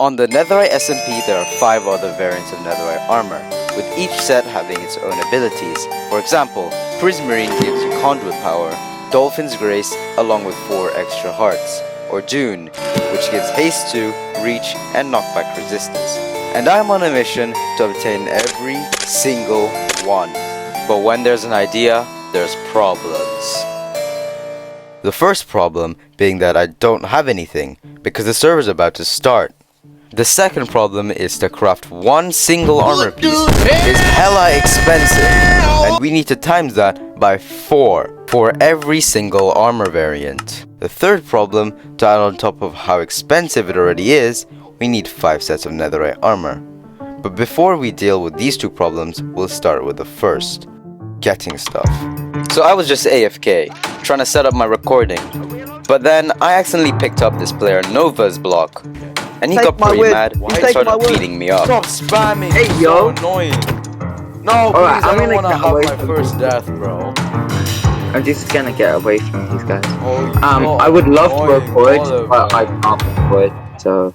On the Netherite SMP, there are 5 other variants of Netherite armor, with each set having its own abilities. For example, Prismarine gives you conduit power, Dolphin's Grace along with 4 extra hearts, or Dune, which gives haste 2, reach, and knockback resistance. And I'm on a mission to obtain every single one. But when there's an idea, there's problems. The first problem being that I don't have anything, because the server's about to start. The second problem is to craft one single armor piece is hella expensive, and we need to times that by 4 for every single armor variant. The third problem, to add on top of how expensive it already is, we need 5 sets of netherite armor. But before we deal with these 2 problems, we'll start with the first, getting stuff. So I was just AFK, trying to set up my recording, but then I accidentally picked up this player Nova's block. And he got pretty mad and started beating me up. Stop spamming! Hey yo! So annoying! No, please, I don't wanna have my first death, bro. I'm just gonna get away from these guys. Oh, I would love to record, but I can't record, so...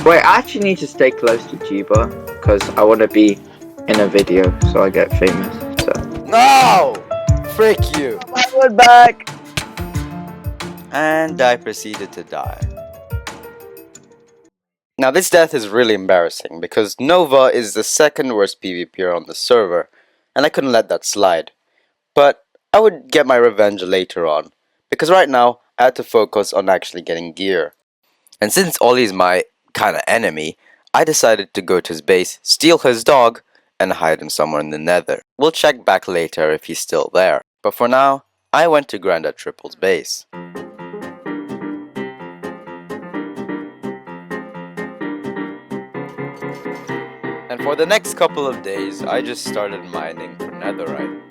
Wait, I actually need to stay close to Jiba, because I want to be in a video, so I get famous, so... No! Frick you! I went back! And I proceeded to die. Now this death is really embarrassing because Nova is the second worst PvPer on the server, and I couldn't let that slide. But I would get my revenge later on, because right now I had to focus on actually getting gear. And since Ollie's my kinda enemy, I decided to go to his base, steal his dog, and hide him somewhere in the nether. We'll check back later if he's still there. But for now, I went to Grandad Triple's base. And for the next couple of days, I just started mining for netherite.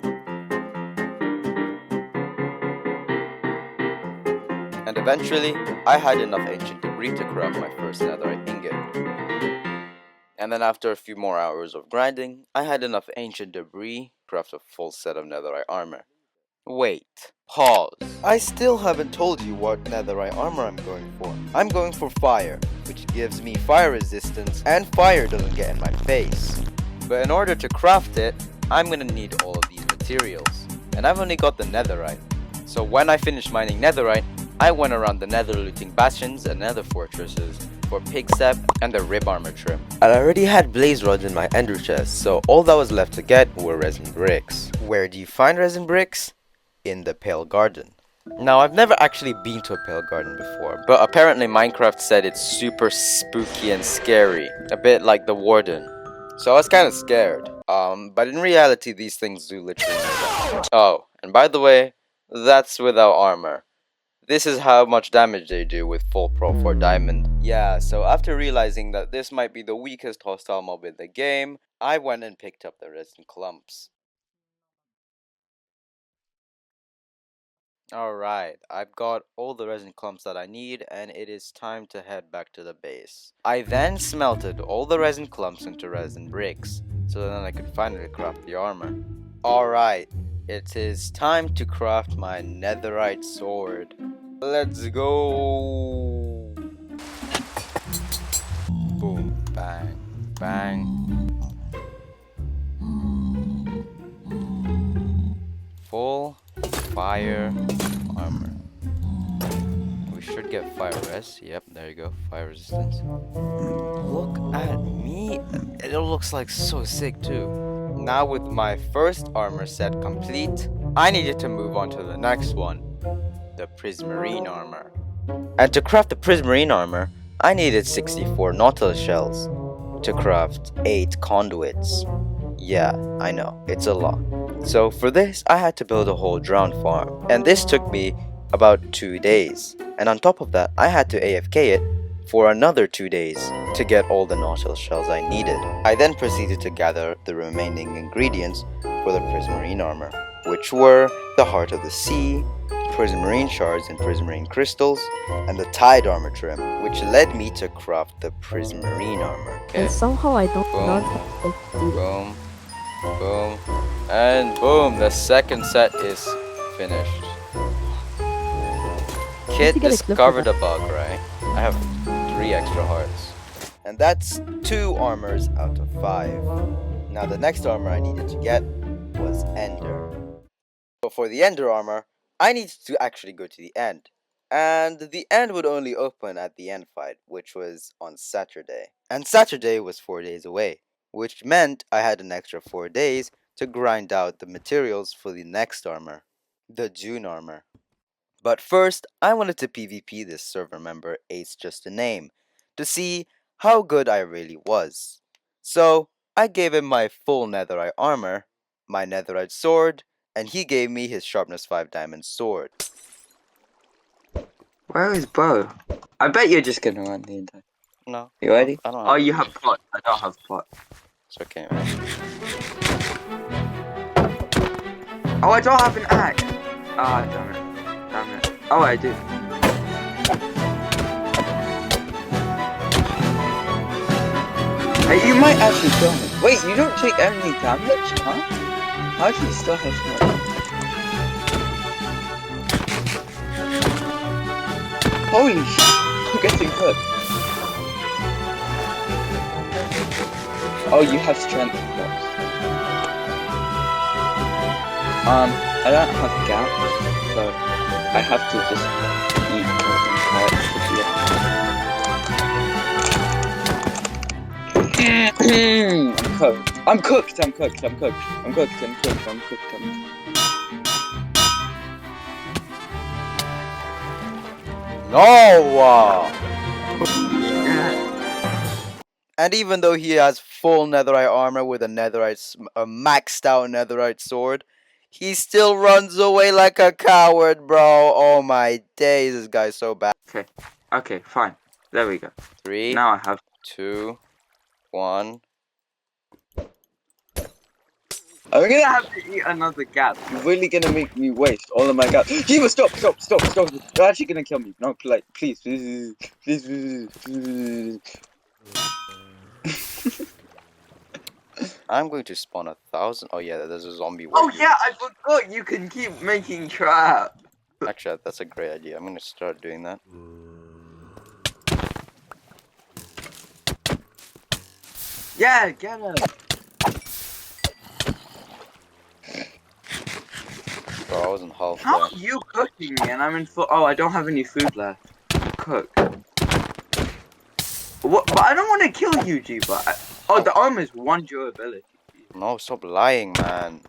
And eventually, I had enough ancient debris to craft my first netherite ingot. And then after a few more hours of grinding, I had enough ancient debris to craft a full set of netherite armor. Wait, pause. I still haven't told you what netherite armor I'm going for. I'm going for fire, which gives me fire resistance and fire doesn't get in my face. But in order to craft it, I'm gonna need all of these materials. And I've only got the netherite. So when I finished mining netherite, I went around the nether looting bastions and nether fortresses for pig step and the rib armor trim. I already had blaze rods in my ender chest, so all that was left to get were resin bricks. Where do you find resin bricks? In the Pale Garden. Now, I've never actually been to a Pale Garden before, but apparently Minecraft said it's super spooky and scary, a bit like the Warden. So I was kind of scared. But in reality, these things do literally nothing. Oh, and by the way, that's without armor. This is how much damage they do with full Pro 4 Diamond. Yeah, so after realizing that this might be the weakest hostile mob in the game, I went and picked up the resin clumps. Alright, I've got all the resin clumps that I need, and it is time to head back to the base. I then smelted all the resin clumps into resin bricks, so then I could finally craft the armor. Alright, it is time to craft my netherite sword. Let's go! Boom, bang, bang. Full fire armor. We should get fire res. Yep, there you go. Fire resistance. Look at me. It looks like so sick too. Now with my first armor set complete, I needed to move on to the next one. The Prismarine armor. And to craft the Prismarine armor, I needed 64 Nautilus shells. To craft 8 conduits. Yeah, I know, it's a lot. So for this, I had to build a whole drown farm, and this took me about 2 days. And on top of that, I had to AFK it for another 2 days to get all the Nautilus shells I needed. I then proceeded to gather the remaining ingredients for the Prismarine armor, which were the Heart of the Sea, Prismarine shards and Prismarine crystals, and the Tide armor trim, which led me to craft the Prismarine armor. Okay. And somehow I don't know. Boom. Boom. And boom, the second set is finished. Kid discovered a bug, right? I have 3 extra hearts. And that's 2 armors out of 5. Now the next armor I needed to get was Ender. So for the Ender armor, I needed to actually go to the end. And the end would only open at the end fight, which was on Saturday. And Saturday was 4 days away, which meant I had an extra 4 days to grind out the materials for the next armor, the June armor. But first, I wanted to PvP this server member Ace Just a Name, to see how good I really was. So, I gave him my full netherite armor, my netherite sword, and he gave me his sharpness 5 diamond sword. Where is Bo? I bet you're just gonna run the entire. No. You ready? I don't Oh, have you have pot. I don't have pot. It's okay, man. Oh, I don't have an axe. Ah, damn it. Damn it. Oh, I do. Hey, you might actually kill me. Wait, you don't take any damage, huh? How do you still have smoke? Holy shit, I'm getting good. Oh, you have strength points. I don't have gaps, so I have to just eat I'm cooked. No! And even though he has full netherite armor with a maxed out netherite sword, he still runs away like a coward, bro. Oh my days, this guy's so bad. Okay, fine. There we go. 3, now I have 2, 1. I'm gonna have to eat another gap. You're really gonna make me waste all of my gaps. Jiva, stop. You're actually gonna kill me. No, please. I'm going to spawn 1,000. Oh yeah, there's a zombie. Oh yeah, I forgot you can keep making traps. Actually, that's a great idea. I'm gonna start doing that. Yeah, get him. Bro, I wasn't half How there. are you cooking me and I'm in full? Oh, I don't have any food left. Cook. What? But I don't want to kill you, G. But oh, the armor is 1 durability. No, stop lying, man.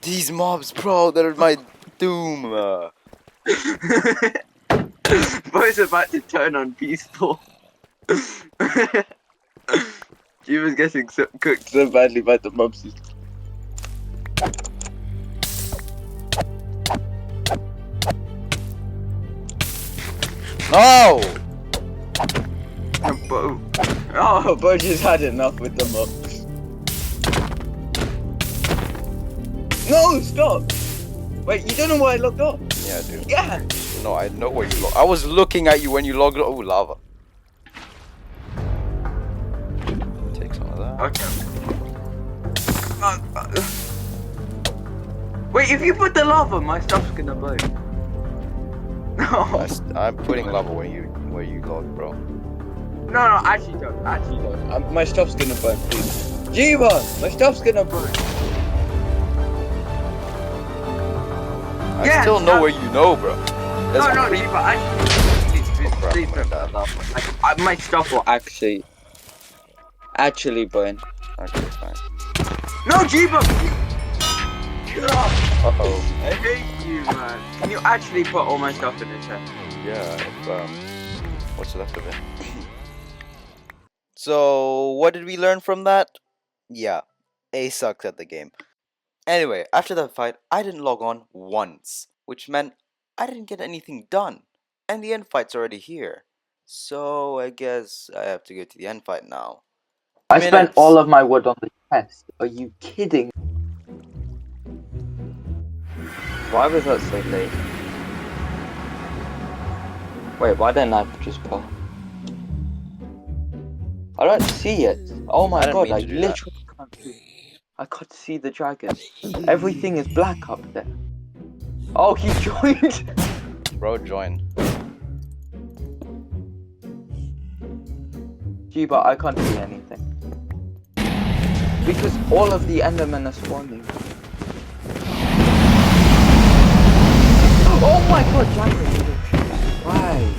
These mobs, bro, they're my doom. Bo's about to turn on peaceful. She was getting cooked so badly by the mobs. No! Bo just had enough with the mobs. No, stop! Wait, you don't know why I logged off? Yeah, dude. Yeah! No, I know where you logged. I was looking at you when you logged off. Oh, lava. Take some of that. Okay. Wait, if you put the lava, my stuff's gonna burn. No. I'm putting lava where you logged, bro. No, actually don't. My stuff's gonna burn, please. Jiva, my stuff's gonna burn. I still know where you know, bro. No, Jiva, actually, please don't put lava. My stuff will actually burn. Okay, fine. No, Jiva! Uh-oh. I hate you, man. Can you actually put all my stuff in the chest? Yeah, what's left of it? So, what did we learn from that? Yeah, A sucks at the game. Anyway, after that fight, I didn't log on once, which meant I didn't get anything done. And the end fight's already here. So, I guess I have to go to the end fight now. I spent all of my wood on the chest. Are you kidding? Why was that so late? Wait, why didn't I just pop? I don't see it. Oh my god, I literally can't see it. I can't see the dragon. Everything is black up there. Oh, he joined. Bro joined. Gee, but I can't see anything. Because all of the Endermen are spawning. Oh my god, dragon. Why?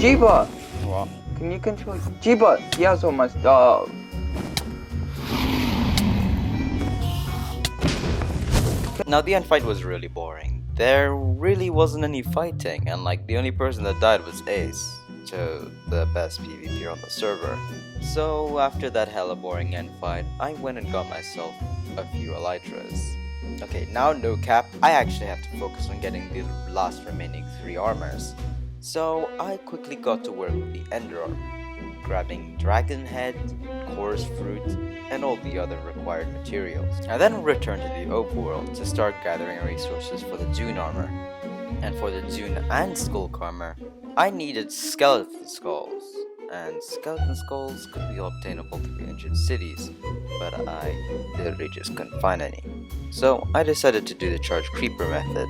Jiba! What? Can you control Jiba? He has almost Now the end fight was really boring. There really wasn't any fighting, and like the only person that died was Ace, to the best PvPer on the server. So after that hella boring end fight, I went and got myself a few elytras. Okay, now no cap, I actually have to focus on getting the last remaining 3 armors. So I quickly got to work with the Ender armor, grabbing dragon head, coarse fruit, and all the other required materials. I then returned to the overworld to start gathering resources for the Dune armor. And for the Dune and Skulk armor, I needed skeleton skulls. And skeleton skulls could be obtainable through ancient cities, but I literally just couldn't find any. So I decided to do the charge creeper method,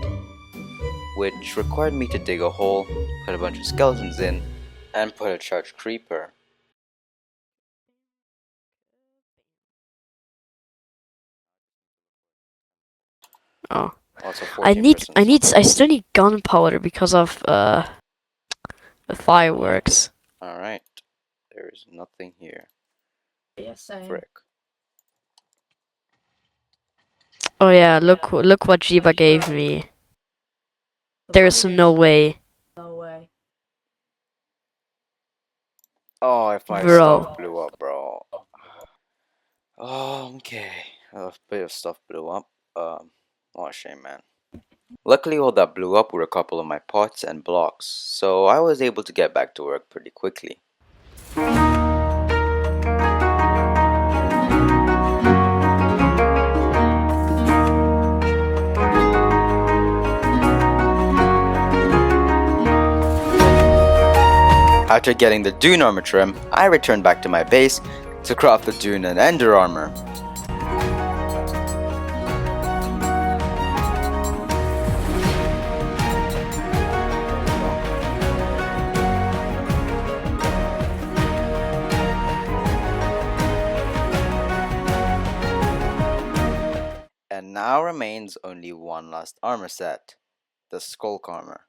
which required me to dig a hole, put a bunch of skeletons in, and put a charged creeper. Oh, Also I 14% I still need gunpowder because of the fireworks. Alright, there's nothing here. Yes, Frick. Oh yeah, look what Jiba gave me. There's no way. Oh, if my Bro. stuff blew up, bro. Oh, okay. A bit of stuff blew up. What a shame, man. Luckily, all that blew up were a couple of my pots and blocks, so I was able to get back to work pretty quickly. After getting the Dune armor trim, I returned back to my base to craft the Dune and Ender armor. And now remains only one last armor set, the Skulk armor.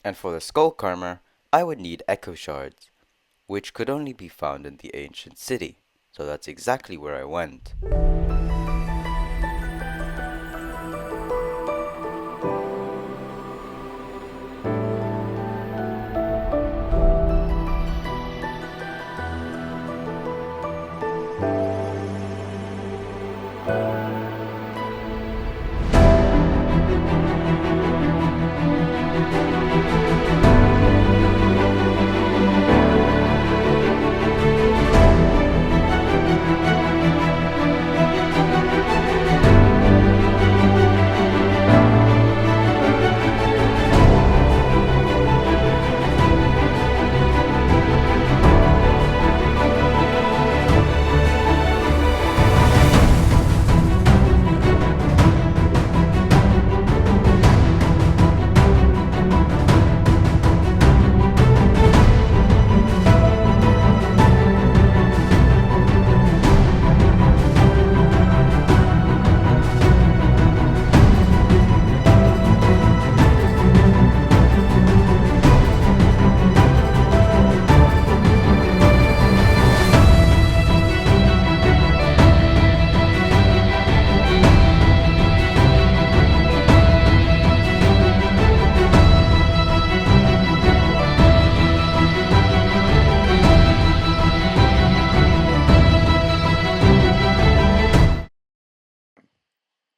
And for the Skulk armor, I would need Echo Shards, which could only be found in the ancient city, so that's exactly where I went.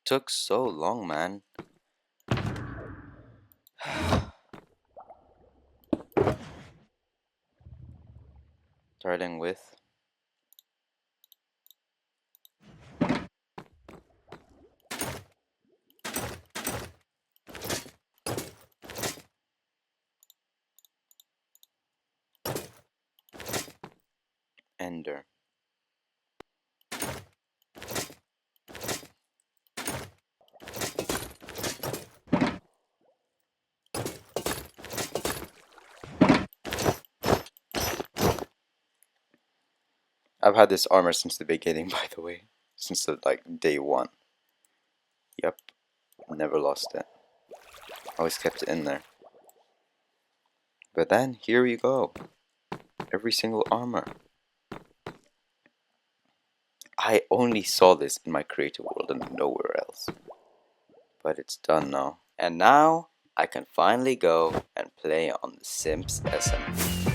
Took so long, man. Starting with Ender. I've had this armor since the beginning, by the way. Since like day one. Yep. Never lost it. Always kept it in there. But then, here we go. Every single armor. I only saw this in my creative world and nowhere else. But it's done now. And now, I can finally go and play on the Simps SMP.